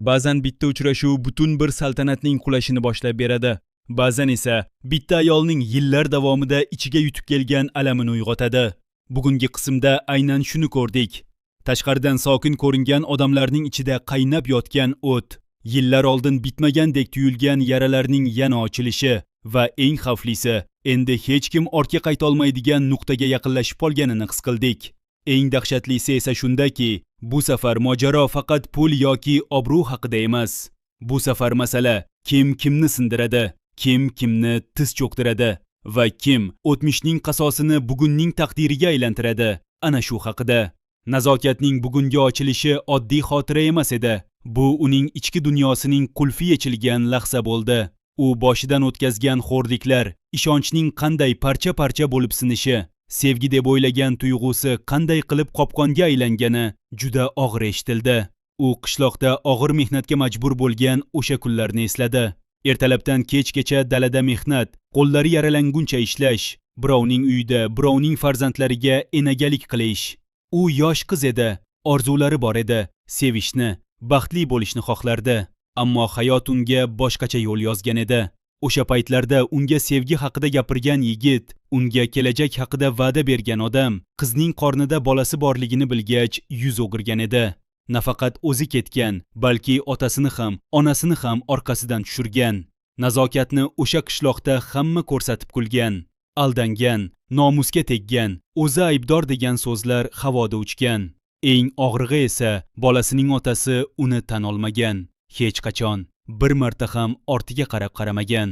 Ba'zan bitta uchrashuv butun bir saltanatning qulashini boshlab beradi. Ba'zan esa bitta ayolning yillar davomida ichiga yutib kelgan alamini uyg'otadi. Bugungi qismda aynan shuni ko'rdik. Tashqaridan sokin ko'ringan odamlarning ichida qaynab yotgan o't, yillar oldin bitmagandek tuyulgan yaralarning yana ochilishi va eng xavflisi, endi hech kim ortga qayta olmaydigan nuqtaga yaqinlashib qolganini his qildik. Eng dahshatlisi esa shundaki, bu safar mojaro faqat pul yoki obro' haqida emas. Bu safar masala kim kimni sindiradi, kim kimni tiz cho'ktiradi va kim o'tmishning qasosini bugunning taqdiriga aylantiradi. Ana shu haqida. Nazokatning bugungi ochilishi oddiy xotira emas edi. Bu uning ichki dunyosining qulfi yechilgan lahza bo'ldi. U boshidan o'tkazgan xo'rliklar, ishonchning qanday parcha-parcha bo'lib sinishi, sevgi deb o'ylagan tuyg'usi qanday qilib qopqonga aylangani juda og'ir eshitildi. U qishloqda og'ir mehnatga majbur bo'lgan o'sha kunlarni esladi. Ertalabdan kechgacha dalada mehnat, qo'llari yaralanguncha ishlash, birovning uyida, birovning farzandlariga enagalik qilish. U yosh qiz edi, orzulari bor edi, sevishni, baxtli bo'lishni xohlardi. Ammo hayot unga boshqacha yo'l yozgan edi. O'sha paytlarda unga sevgi haqida gapirgan yigit, unga kelajak haqida va'da bergan odam, qizning qornida bolasi borligini bilgach yuz o'girgan edi. Nafaqat o'zi ketgan, balki otasini ham, onasini ham orqasidan tushirgan. Nazokatni o'sha qishloqda hamma ko'rsatib kulgan, aldangan, nomusga teggan, o'zi aybdor degan so'zlar havoda uchgan. Eng og'rig'i esa bolasining otasi uni tan olmagan. Hech qachon bir marta ham ortiga qarab qaramagan.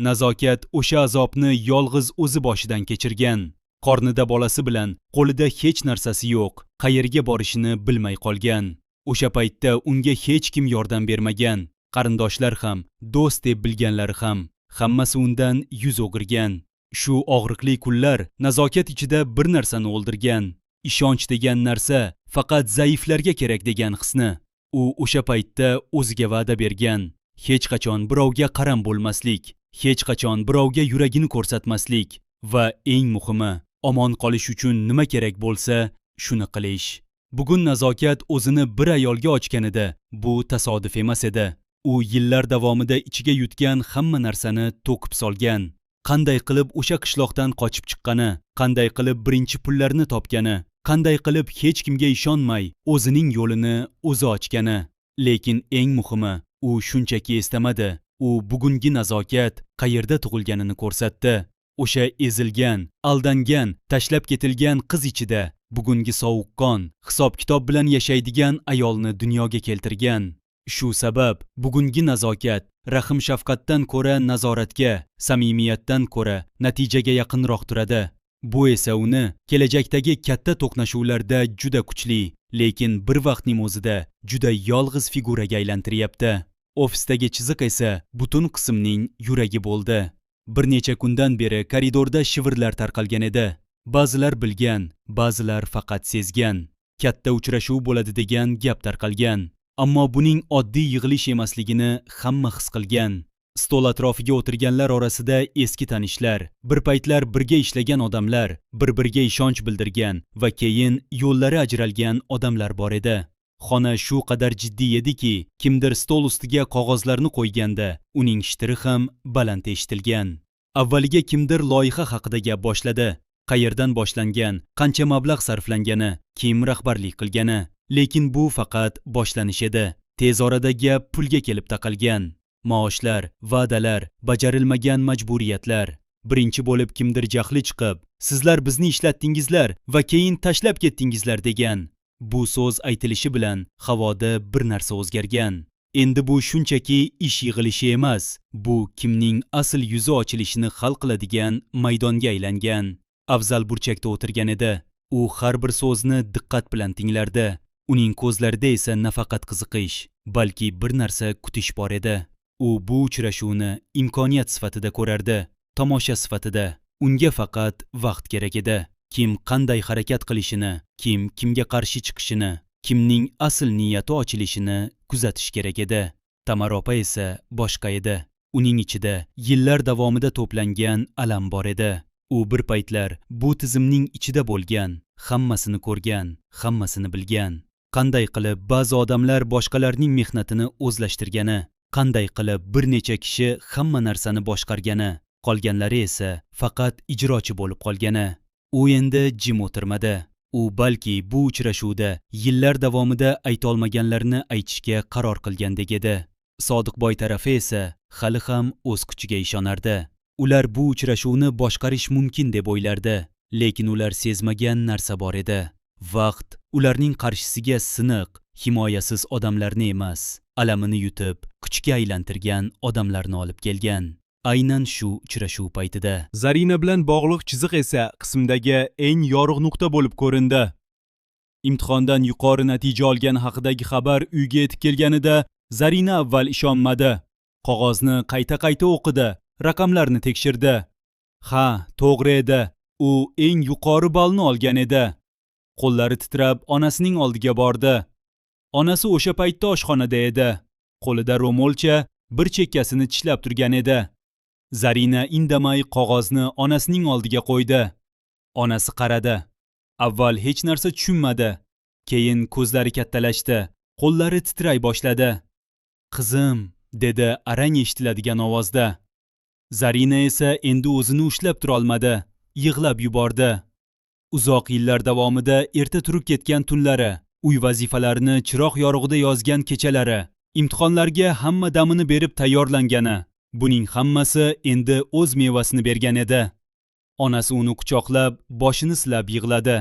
Nazokat o'sha azobni yolg'iz o'zi boshidan kechirgan. Qornida bolasi bilan qo'lida hech narsasi yo'q, qayerga borishini bilmay qolgan. O'sha paytda unga hech kim yordam bermagan. Qarindoshlar ham, do'st deb bilganlari ham, hammasi undan yuz o'girgan. Shu og'riqli kunlar nazokat ichida bir narsani o'ldirgan. Ishonch degan narsa faqat zaiflarga kerak degan hisni. U o'sha paytda o'ziga va'da bergan. Hech qachon birovga qaram bo'lmaslik, hech qachon birovga yuragini ko'rsatmaslik va eng muhimi, omon qolish uchun nima kerak bo'lsa, shuni qilish. Bugun nazokat o'zini bir ayolga ochganida, bu tasodif emas edi. U yillar davomida ichiga yutgan hamma narsani to'kib solgan. Qanday qilib o'sha qishloqdan qochib chiqqani, qanday qilib birinchi pullarni topgani, qanday qilib hech kimga ishonmay o'zining yo'lini o'zi ochgani. Lekin eng muhimi, u shunchaki eslamadi. U bugungi nazokat qayerda tug'ilganini ko'rsatdi. O'sha ezilgan, aldangan, tashlab ketilgan qiz ichida bugungi sovuqqon, hisob-kitob bilan yashaydigan ayolni dunyoga keltirgan. Shu sabab bugungi nazokat rahm-shafqatdan ko'ra nazoratga, samimiyatdan ko'ra natijaga yaqinroq turadi. Bu esa uni kelajakdagi katta to'qnashuvlarda juda kuchli, lekin bir vaqtning o'zida juda yolg'iz figuraga aylantiryapti. Ofisdagi chiziq esa butun qismning yuragi bo'ldi. Bir necha kundan beri koridorda shivirlar tarqalgan edi. Ba'zilar bilgan, ba'zilar faqat sezgan. Katta uchrashuv bo'ladi degan gap tarqalgan. Ammo buning oddiy yig'ilish emasligini hamma his qilgan. Stol atrofiga o'tirganlar orasida eski tanishlar, bir paytlar birga ishlagan odamlar, bir-biriga ishonch bildirgan va keyin yo'llari ajralgan odamlar bor edi. Xona shu qadar jiddiy ediki, kimdir stol ustiga qog'ozlarni qo'yganda, uning shitiri ham baland eshitilgan. Avvaliga kimdir loyiha haqida gap boshladi. Qayerdan boshlangan, qancha mablag' sarflangani, kim rahbarlik qilgani. Lekin bu faqat boshlanish edi. Tez orada gap pulga kelib taqalgan. Maoshlar, va'dalar, bajarilmagan majburiyatlar. Birinchi bo'lib kimdir jahli chiqib, sizlar bizni ishlatdingizlar va keyin tashlab ketdingizlar degan. Bu so'z aytilishi bilan havoda bir narsa o'zgargan. Endi bu shunchaki ish yig'ilishi emas, bu kimning asl yuzi ochilishini hal qiladigan maydonga aylangan. Afzal burchakda o'tirgan edi. U har bir so'zni diqqat bilan tinglardi. Uning ko'zlarida esa nafaqat qiziqish, balki bir narsa kutish bor edi. U bu uchrashuvni imkoniyat sifatida ko'rardi, tomosha sifatida. Unga faqat vaqt kerak edi. Kim qanday harakat qilishini, kim kimga qarshi chiqishini, kimning asl niyati ochilishini kuzatish kerak edi. Tamar opa esa boshqa edi. Uning ichida yillar davomida to'plangan alam bor edi. U bir paytlar bu tizimning ichida bo'lgan, hammasini ko'rgan, hammasini bilgan. Qanday qilib ba'zi odamlar boshqalarning mehnatini o'zlashtirgani, qanday qilib bir necha kishi hamma narsani boshqargani, qolganlari esa faqat ijrochi bo'lib qolgani. U endi jim o'tirmadi. U balki bu uchrashuvda yillar davomida aytolmaganlarini aytishga qaror qilgandek edi. Sodiqboy tarafi esa hali ham o'z kuchiga ishonardi. Ular bu uchrashuvni boshqarish mumkin deb o'ylardi, lekin ular sezmagan narsa bor edi. Vaqt ularning qarshisiga siniq, himoyasiz odamlarni emas, alamini yutib, kuchga aylantirgan odamlarni olib kelgan. Aynan shu uchrashuv paytida Zarina bilan bog'liq chiziq esa qismdagi eng yorug' nuqta bo'lib ko'rindi. Imtihondan yuqori natija olgani haqidagi xabar uyga yetib kelganida Zarina avval ishonmadi. Qog'ozni qayta-qayta o'qidi, raqamlarni tekshirdi. Ha, to'g'ri edi. U eng yuqori ballni olgan edi. Qo'llari titrab onasining oldiga bordi. Onasi o'sha paytda oshxonada edi. Qo'lida ro'molcha bir chekkasini tishlab turgan edi. Zarina indamay qog'ozni onasining oldiga qo'ydi. Onasi qaradi. Avval hech narsa tushunmadi. Keyin ko'zlari kattalashdi, qo'llari titray boshladi. "Qizim", dedi arang eshitiladigan ovozda. Zarina esa endi o'zini ushlab tura olmadi, yig'lab yubordi. Uzoq yillar davomida erta turib ketgan tunlari, uy vazifalarini chiroq yorug'ida yozgan kechalari, imtihonlarga hamma damini berib tayyorlangani, buning hammasi endi o'z mevasini bergan edi. Onasi uni quchoqlab, boshini silab yig'ladi.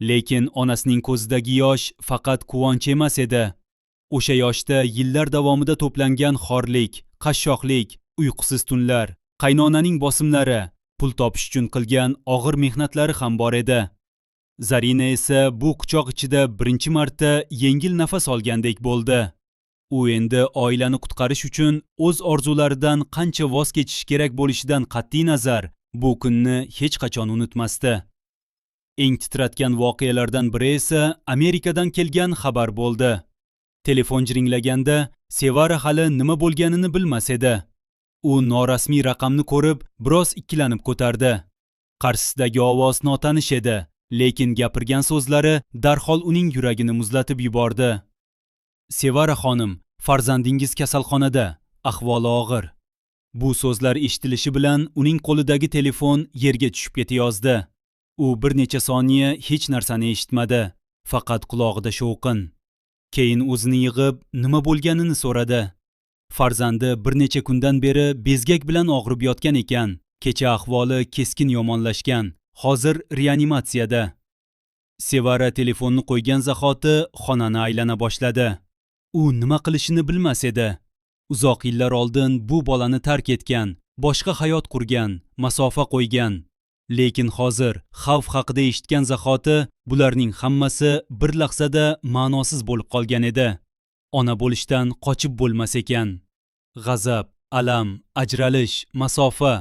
Lekin onasining ko'zidagi yosh faqat quvonch emas edi. O'sha yoshda yillar davomida to'plangan xorlik, qashshoqlik, uyqusiz tunlar, qaynonaning bosimlari, pul topish uchun qilgan og'ir mehnatlari ham bor edi. Zarina esa bu quchoq ichida birinchi marta yengil nafas olgandek bo'ldi. U endi oilani qutqarish uchun o'z orzularidan qancha voz kechish kerak bo'lishidan qat'iy nazar bu kunni hech qachon unutmasdi. Eng titratgan voqealardan biri esa Amerikadan kelgan xabar bo'ldi. Telefon jiringlaganda Sevara hali nima bo'lganini bilmas edi. U norasmiy raqamni ko'rib, biroz ikkilanib ko'tardi. Qarshisidagi ovoz notanish edi, lekin gapirgan so'zlari darhol uning yuragini muzlatib yubordi. "Sevara xonim, farzandingiz kasalxonada, ahvoli og'ir." Bu so'zlar eshitilishi bilan uning qo'lidagi telefon yerga tushib ketayozdi. U bir necha soniya hech narsani eshitmadi, faqat qulog'ida shovqin. Keyin o'zini yig'ib, nima bo'lganini so'radi. Farzandi bir necha kundan beri bezgak bilan og'rib yotgan ekan. Kecha ahvoli keskin yomonlashgan. Hozir reanimatsiyada. Sevara telefonni qo'ygan zahoti xonani aylana boshladi. U nima qilishini bilmas edi. Uzoq yillar oldin bu bolani tark etgan, boshqa hayot qurgan, masofa qo'ygan. Lekin hozir xavf haqida eshitgan zahoti bularning hammasi bir lahzada ma'nosiz bo'lib qolgan edi. Ona bo'lishdan qochib bo'lmas ekan. G'azab, alam, ajralish, masofa,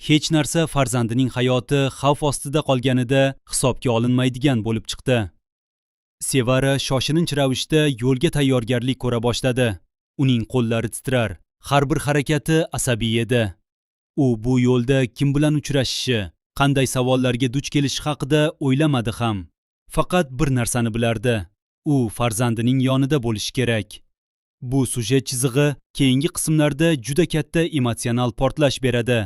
hech narsa farzandining hayoti xavf ostida qolganida hisobga olinmaydigan bo'lib chiqdi. Sevara shoshilinch ravishda yo'lga tayyorgarlik ko'ra boshladi. Uning qo'llari titrar, har bir harakati asabiy edi. U bu yo'lda kim bilan uchrashishi, qanday savollarga duch kelishi haqida o'ylamadi ham. Faqat bir narsani bilardi. U farzandining yonida bo'lishi kerak. Bu sujet chizig'i keyingi qismlarda juda katta emotsional portlash beradi.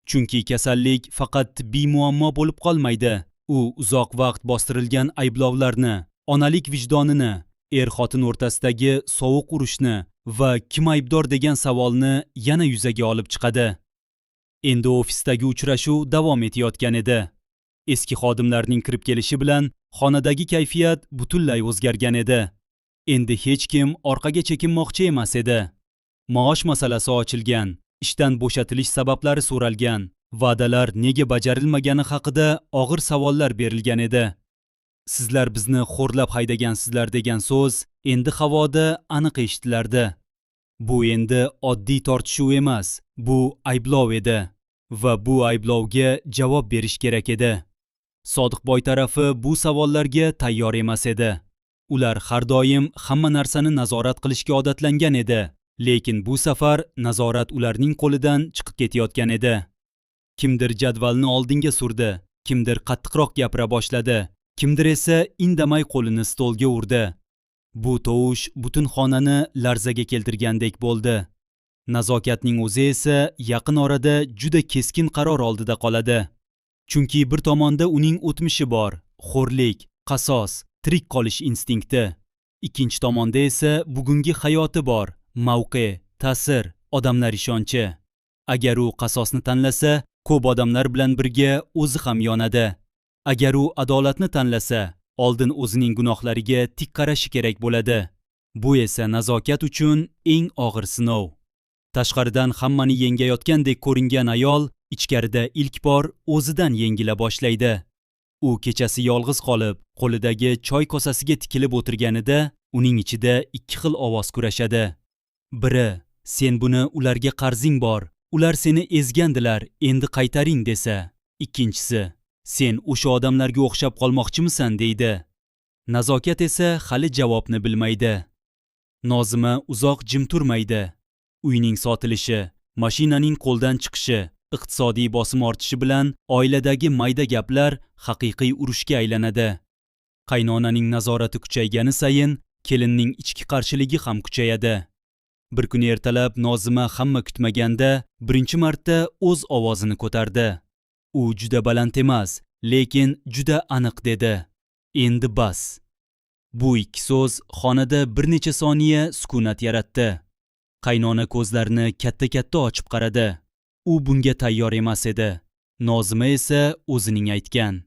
Chunki kasallik faqat tibbiy muammo bo'lib qolmaydi. U uzoq vaqt bostirilgan ayblovlarni, onalik vijdonini, er-xotin o'rtasidagi sovuq urushni va kim aybdor degan savolni yana yuzaga olib chiqadi. Endi ofisdagi uchrashuv davom etayotgan edi. Eski xodimlarning kirib kelishi bilan xonadagi kayfiyat butunlay o'zgargan edi. Endi hech kim orqaga chekinmoqchi emas edi. Maosh masalasi ochilgan, ishdan bo'shatilish sabablari so'ralgan, va'dalar nega bajarilmagani haqida og'ir savollar berilgan edi. "Sizlar bizni xo'rlab haydagansizlar" degan so'z endi havoda aniq eshitilardi. Bu endi oddiy tortishuv emas, bu ayblov edi va bu ayblovga javob berish kerak edi. Sodiqboy tarafi bu savollarga tayyor emas edi. Ular har doim hamma narsani nazorat qilishga odatlangan edi, lekin bu safar nazorat ularning qo'lidan chiqib ketayotgan edi. Kimdir jadvalni oldinga surdi, kimdir qattiqroq gapira boshladi, kimdir esa indamay qo'lini stolga urdi. Bu tovush butun xonani larzaga keltirgandek bo'ldi. Nazokatning o'zi esa yaqin orada juda keskin qaror oldida qoladi. Chunki bir tomonda uning o'tmishi bor, xo'rlik, qasos, tirik qolish instinkti. Ikkinchi tomonda esa bugungi hayoti bor, mavqe, ta'sir, odamlar ishonchi. Agar u qasosni tanlasa, ko'p odamlar bilan birga o'zi ham yonadi. Agar u adolatni tanlasa, oldin o'zining gunohlariga tik qarashi kerak bo'ladi. Bu esa nazokat uchun eng og'ir sinov. Tashqaridan hammani yengayotgandek ko'ringan ayol ichkarida ilk bor o'zidan yengila boshlaydi. U kechasi yolg'iz qolib, qo'lidagi choy kosasiga tikilib o'tirganida, uning ichida ikki xil ovoz kurashadi. Biri, sen buni ularga qarzing bor, ular seni ezgandilar, endi qaytaring desa. Ikkinchisi, sen o'sha odamlarga o'xshab qolmoqchimisan deydi. Nazokat esa hali javobni bilmaydi. Nozima uzoq jim turmaydi. Uyning sotilishi, mashinaning qo'ldan chiqishi, iqtisodiy bosim ortishi bilan oiladagi mayda gaplar haqiqiy urushga aylanadi. Qaynonaning nazorati kuchaygani sayin kelinning ichki qarshiligi ham kuchayadi. Bir kun ertalab Nozima hamma kutmaganda birinchi marta o'z ovozini ko'tardi. U juda baland emas, lekin juda aniq dedi. Endi bas. Bu ikki so'z xonada bir necha soniya sukunat yaratdi. Qaynona ko'zlarini katta-katta ochib qaradi. U bunga tayyor emas edi. Nozima esa o'zining aytgan.